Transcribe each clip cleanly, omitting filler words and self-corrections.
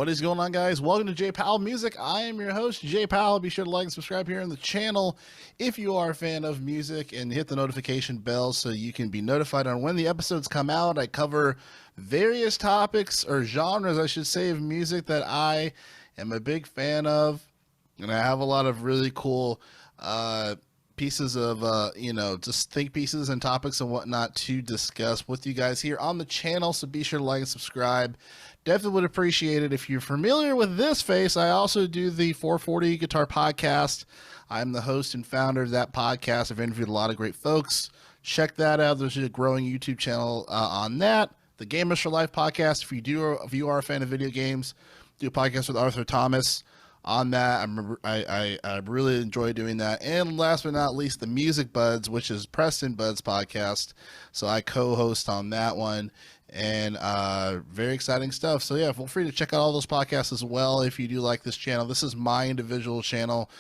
What is going on, guys? Welcome to J Powell Music. I am your host, J Powell. Be sure to like and subscribe here on the channel if you are a fan of music, and hit the notification bell so you can be notified on when the episodes come out. I cover various topics, or genres, I should say, of music that I am a big fan of, and I have a lot of really cool pieces of, just think pieces and topics and whatnot to discuss with you guys here on the channel. So be sure to like and subscribe. Definitely would appreciate it. If you're familiar with this face, I also do the 440 Guitar Podcast. I'm the host and founder of that podcast. I've interviewed a lot of great folks. Check that out. There's a growing YouTube channel on that. The Gamers for Life podcast. If you are a fan of video games, do a podcast with Arthur Thomas on that. I really enjoy doing that. And last but not least, the Music Buds, which is Preston Bud's podcast. So I co-host on that one, and very exciting stuff. So yeah, feel free to check out all those podcasts as well if you do like this channel. This is my individual channel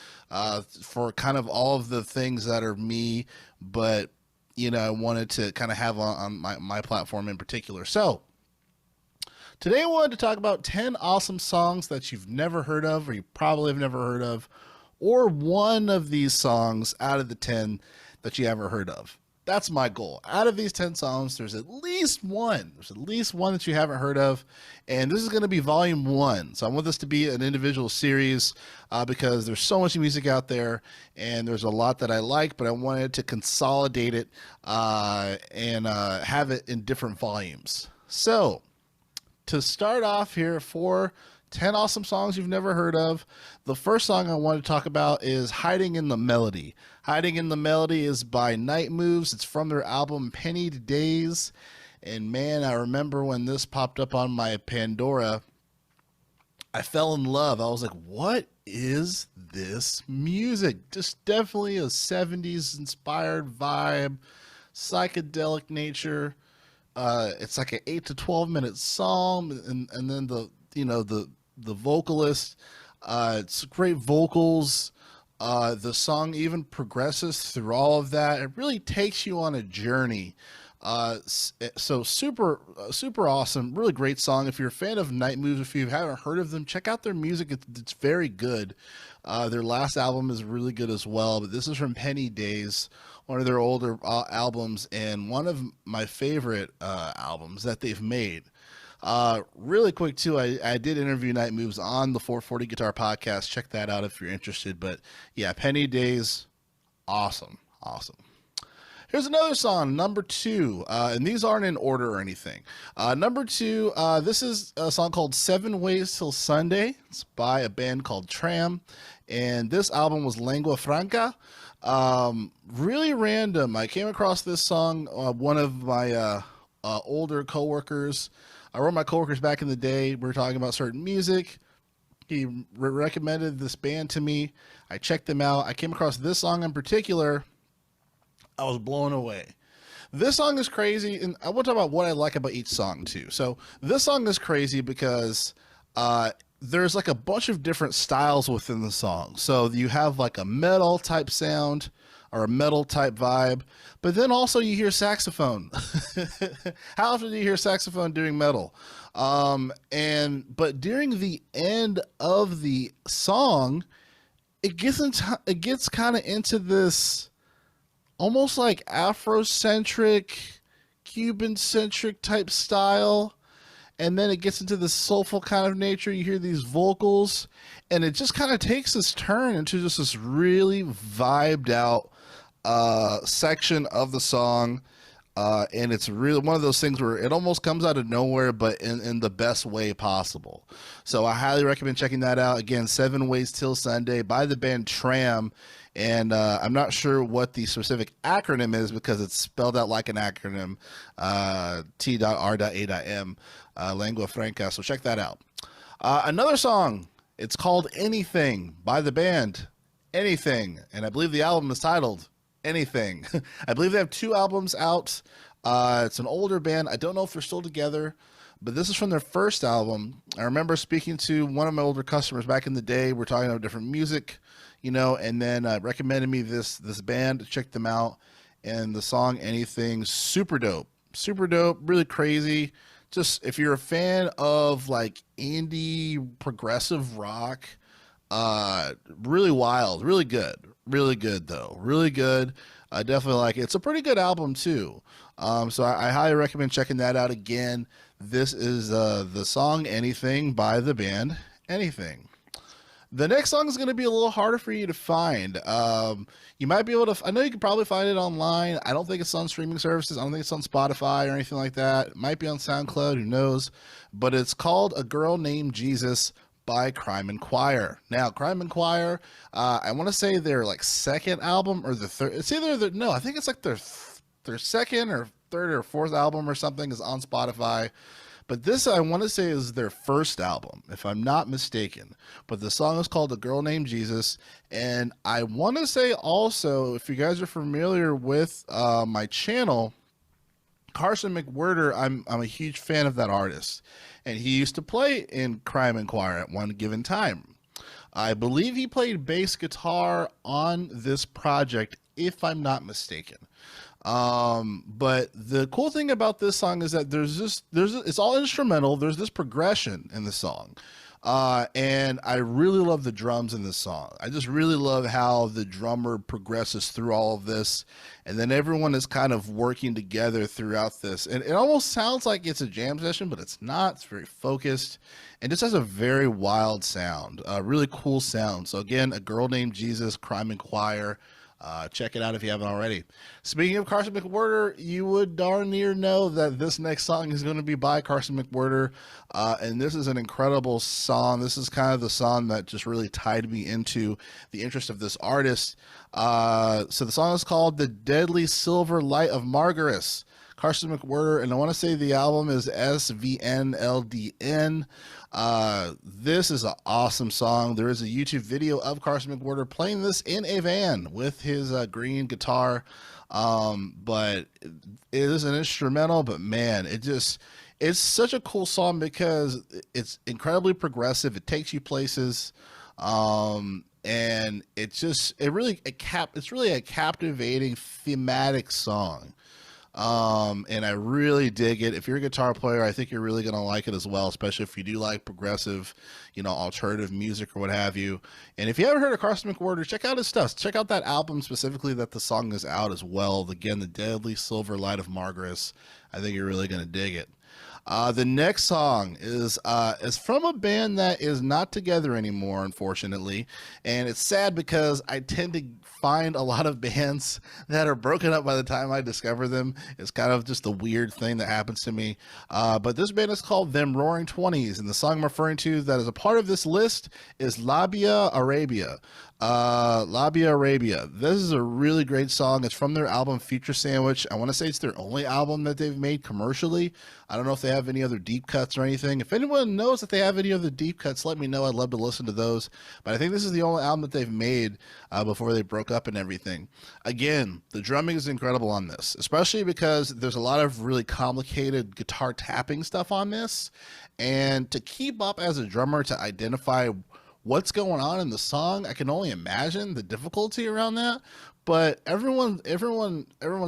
for kind of all of the things that are me, but I wanted to kind of have on my platform in particular. So today I wanted to talk about 10 awesome songs that you've never heard of, or you probably have never heard of, or one of these songs out of the 10 that you ever heard of. That's my goal. Out of these 10 songs, there's at least one. There's at least one that you haven't heard of, and this is going to be volume 1. So I want this to be an individual series because there's so much music out there, and there's a lot that I like, but I wanted to consolidate it and have it in different volumes. So to start off here, for 10 awesome songs you've never heard of, the first song I want to talk about is Hiding in the Melody. Hiding in the Melody is by Night Moves. It's from their album Pennied Days. And man, I remember when this popped up on my Pandora, I fell in love. I was like, what is this music? Just definitely a 70s inspired vibe, psychedelic nature. It's like an 8 to 12 minute song, and then the vocalist, it's great vocals. The song even progresses through all of that. It really takes you on a journey. So super awesome, really great song. If you're a fan of Night Moves, if you haven't heard of them, check out their music. It's very good. Their last album is really good as well, but this is from Penny Days, one of their older albums, and one of my favorite albums that they've made. Really quick too, I did interview Night Moves on the 440 Guitar Podcast. Check that out if you're interested. But yeah, Penny Days, awesome. Here's another song, number 2, and these aren't in order or anything. Number 2, this is a song called 7 Ways Till Sunday. It's by a band called Tram, and this album was Lingua Franca. Really random. I came across this song, one of my older coworkers. I wrote my coworkers back in the day. We were talking about certain music. He recommended this band to me. I checked them out. I came across this song in particular. I was blown away. This song is crazy, and I want to talk about what I like about each song too. So this song is crazy because there's like a bunch of different styles within the song. So you have like a metal type sound or a metal type vibe, but then also you hear saxophone. How often do you hear saxophone doing metal? But during the end of the song, it gets kind of into this almost like Afrocentric, Cuban-centric type style. And then it gets into this soulful kind of nature. You hear these vocals, and it just kind of takes this turn into just this really vibed out section of the song. And it's really one of those things where it almost comes out of nowhere, but in the best way possible. So I highly recommend checking that out. Again, 7 Ways Till Sunday by the band Tram. And I'm not sure what the specific acronym is because it's spelled out like an acronym, T.R.A.M, Lingua Franca. So check that out. Another song, it's called Anything by the band Anything. And I believe the album is titled Anything. I believe they have 2 albums out. It's an older band. I don't know if they're still together, but this is from their first album. I remember speaking to one of my older customers back in the day. We're talking about different music, and then recommended me this band to check them out. And the song Anything, super dope, really crazy. just if you're a fan of like indie progressive rock, really wild, really good though, really good. I definitely like it. It's a pretty good album too. So I highly recommend checking that out again. This is the song "Anything" by the band Anything. The next song is going to be a little harder for you to find. You might be able to, I know you can probably find it online. I don't think it's on streaming services. I don't think it's on Spotify or anything like that. It might be on SoundCloud, who knows? But it's called A Girl Named Jesus by Crime and Choir. Now, Crime and Choir, I want to say their like second album or the third. It's either the, no, I think it's like their second or third or fourth album or something is on Spotify. But this, I want to say, is their first album, if I'm not mistaken. But the song is called A Girl Named Jesus. And I want to say also, if you guys are familiar with my channel, Carson McWhirter, I'm a huge fan of that artist. And he used to play in Crime and Choir at one given time. I believe he played bass guitar on this project, if I'm not mistaken. But the cool thing about this song is that it's all instrumental. There's this progression in the song. And I really love the drums in this song. I just really love how the drummer progresses through all of this. And then everyone is kind of working together throughout this. And it almost sounds like it's a jam session, but it's not. It's very focused and just has a very wild sound, a really cool sound. So again, A Girl Named Jesus, Crime and Choir. Check it out if you haven't already. Speaking of Carson McWhirter, you would darn near know that this next song is going to be by Carson McWhirter, and this is an incredible song. This is kind of the song that just really tied me into the interest of this artist. So the song is called The Deadly Silver Light of Margaret. Carson McWhirter, and I want to say the album is SVNLDN. This is an awesome song. There is a YouTube video of Carson McWhirter playing this in a van with his green guitar. But it is an instrumental, but man, it's such a cool song because it's incredibly progressive. It takes you places. And it's really a captivating thematic song. And I really dig it. If you're a guitar player, I think you're really going to like it as well, especially if you do like progressive, alternative music or what have you. And if you haven't heard of Carson McWhirter, check out his stuff. Check out that album specifically that the song is out as well. Again, The Deadly Silver Light of Margaret. I think you're really going to dig it. The next song is from a band that is not together anymore, unfortunately. And it's sad because I tend to find a lot of bands that are broken up by the time I discover them. It's kind of just a weird thing that happens to me. But this band is called Them Roaring Twenties, and the song I'm referring to that is a part of this list is Labia Arabia. Labia Arabia. This is a really great song. It's from their album Future Sandwich. I want to say it's their only album that they've made commercially. I don't know if they have any other deep cuts or anything. If anyone knows that they have any other deep cuts, let me know. I'd love to listen to those. But I think this is the only album that they've made before they broke up and everything. Again, the drumming is incredible on this, especially because there's a lot of really complicated guitar tapping stuff on this. And to keep up as a drummer to identify what's going on in the song, I can only imagine the difficulty around that. But everyone's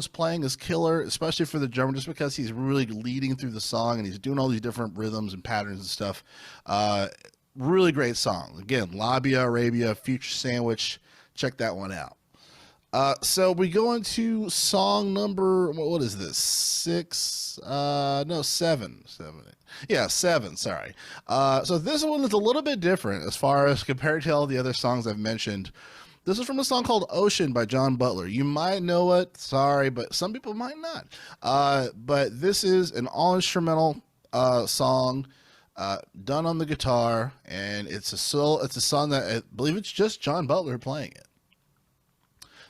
playing is killer, especially for the drummer, just because he's really leading through the song and he's doing all these different rhythms and patterns and stuff. Really great song. Again, Labia Arabia, Future Sandwich. Check that one out. So we go into song number, what is this? Seven. Yeah, seven, sorry. So this one is a little bit different as far as compared to all the other songs I've mentioned. This is from a song called Ocean by John Butler. You might know it, sorry, but some people might not. But this is an all-instrumental song done on the guitar, and it's a song that I believe it's just John Butler playing it.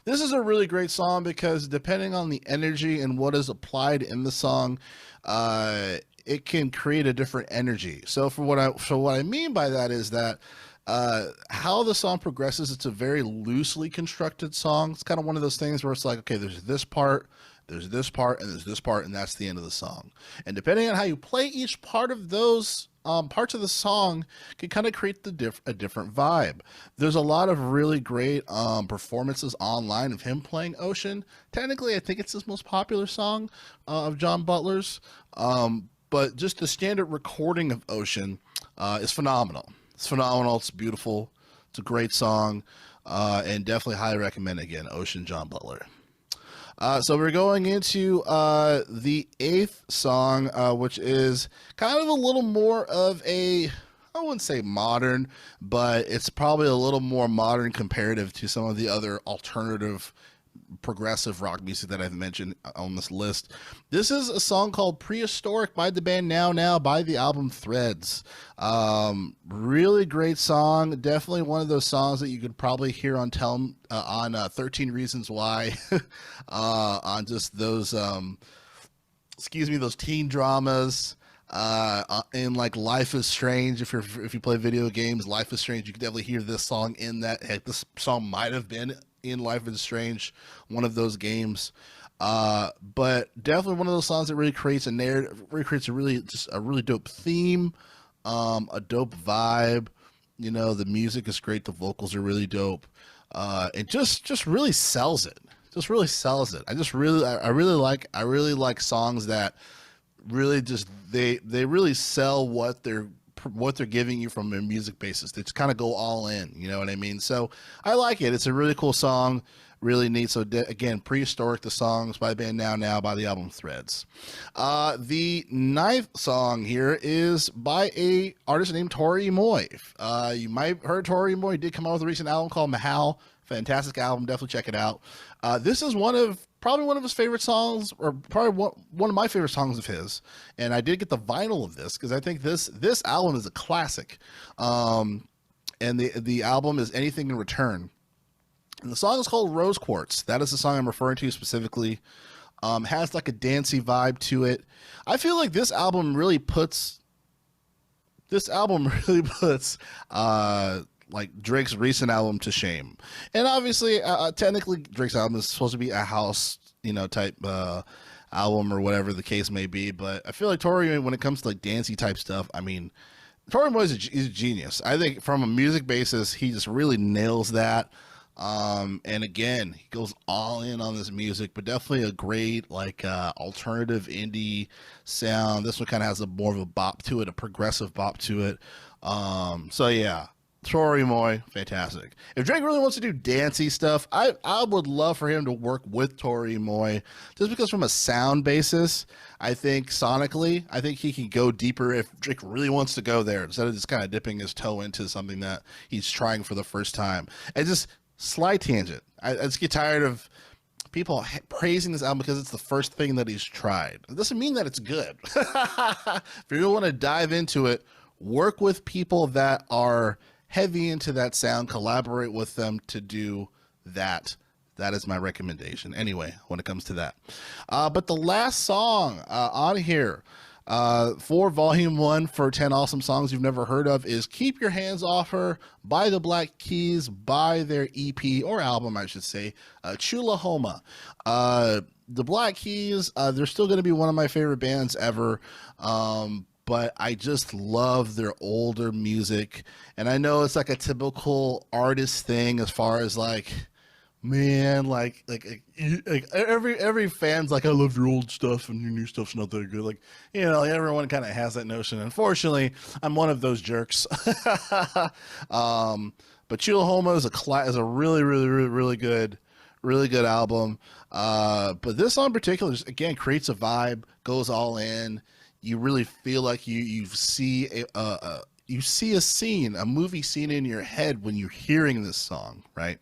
This is a really great song because depending on the energy and what is applied in the song, it can create a different energy. So what I mean by that is that how the song progresses, it's a very loosely constructed song. It's kind of one of those things where it's like, okay, there's this part, and there's this part, and that's the end of the song. And depending on how you play each part of those parts of the song can kind of create a different vibe. There's a lot of really great performances online of him playing Ocean. Technically, I think it's his most popular song of John Butler's. but just the standard recording of Ocean is phenomenal. It's phenomenal. It's beautiful. It's a great song, and definitely highly recommend it. Again, Ocean, John Butler. So we're going into the 8th song, which is kind of a little more of a, I wouldn't say modern, but it's probably a little more modern comparative to some of the other alternative progressive rock music that I've mentioned on this list. This is a song called Prehistoric by the band Now by the album Threads. Really great song. Definitely one of those songs that you could probably hear on 13 Reasons Why, on just those those teen dramas. In like Life is Strange, if you play video games, Life is Strange, you can definitely hear this song in that. Heck, this song might have been in Life is Strange, one of those games. But definitely one of those songs that really creates a narrative, really creates a really dope theme, a dope vibe. You know, the music is great, the vocals are really dope. It just really sells it. Just really sells it. I really like songs that really just they really sell what they're giving you from a music basis. They just kind of go all in, you know what I mean? So I like it. It's a really cool song, really neat. So again, Prehistoric, the songs by the band Now by the album Threads. The 9th song here is by a artist named Tori Moy. You might have heard Tori Moy. He did come out with a recent album called Mahal. Fantastic album. Definitely check it out. This is probably one of his favorite songs, or probably one of my favorite songs of his. And I did get the vinyl of this because I think this album is a classic. And the album is Anything in Return. And the song is called Rose Quartz. That is the song I'm referring to specifically. Has like a dancey vibe to it. I feel like this album really puts like Drake's recent album to shame. And obviously, technically, Drake's album is supposed to be a house, type album or whatever the case may be. But I feel like Tori, when it comes to like dancey type stuff, I mean, Tori Moy is a genius. I think from a music basis, he just really nails that. And again, he goes all in on this music, but definitely a great like alternative indie sound. This one kind of has more of a bop to it, a progressive bop to it. So yeah. Tori Moy, fantastic. If Drake really wants to do dancey stuff, I would love for him to work with Tori Moy, just because from a sound basis, I think sonically, I think he can go deeper if Drake really wants to go there, instead of just kind of dipping his toe into something that he's trying for the first time. And just slight tangent. I just get tired of people praising this album because it's the first thing that he's tried. It doesn't mean that it's good. If you really want to dive into it, work with people that are heavy into that sound, collaborate with them to do that. That is my recommendation anyway when it comes to that. But the last song on here for Volume 1 for 10 Awesome Songs You've Never Heard Of is Keep Your Hands Off Her by the Black Keys, by their EP, or album I should say, Chulahoma. The Black Keys, they're still going to be one of my favorite bands ever. But I just love their older music. And I know it's like a typical artist thing as far as like, man, like every fan's like, I love your old stuff and your new stuff's not that good. Like, everyone kind of has that notion. Unfortunately, I'm one of those jerks. But Chulahoma is a really good album. But this song in particular, just, again, creates a vibe, goes all in. You really feel like you see a scene, a movie scene in your head when you're hearing this song, right?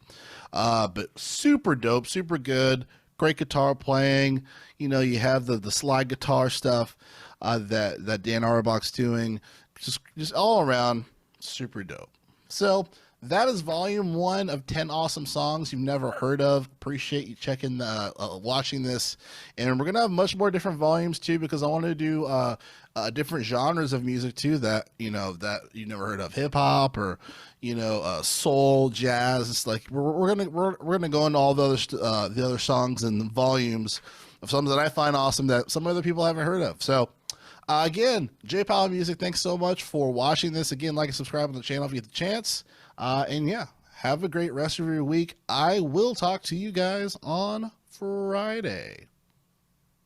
But super dope, super good, great guitar playing. You have the slide guitar stuff that Dan Auerbach's doing, just all around super dope. So that is Volume 1 of 10 Awesome Songs You've Never Heard Of. Appreciate you checking, watching this. And we're going to have much more different volumes, too, because I want to do different genres of music, too, that you never heard of. Hip-hop or, soul, jazz. It's like we're gonna go into all the other songs and volumes of songs that I find awesome that some other people haven't heard of. So, again, J Powell Music, thanks so much for watching this. Again, like and subscribe on the channel if you get the chance. And yeah, have a great rest of your week. I will talk to you guys on Friday.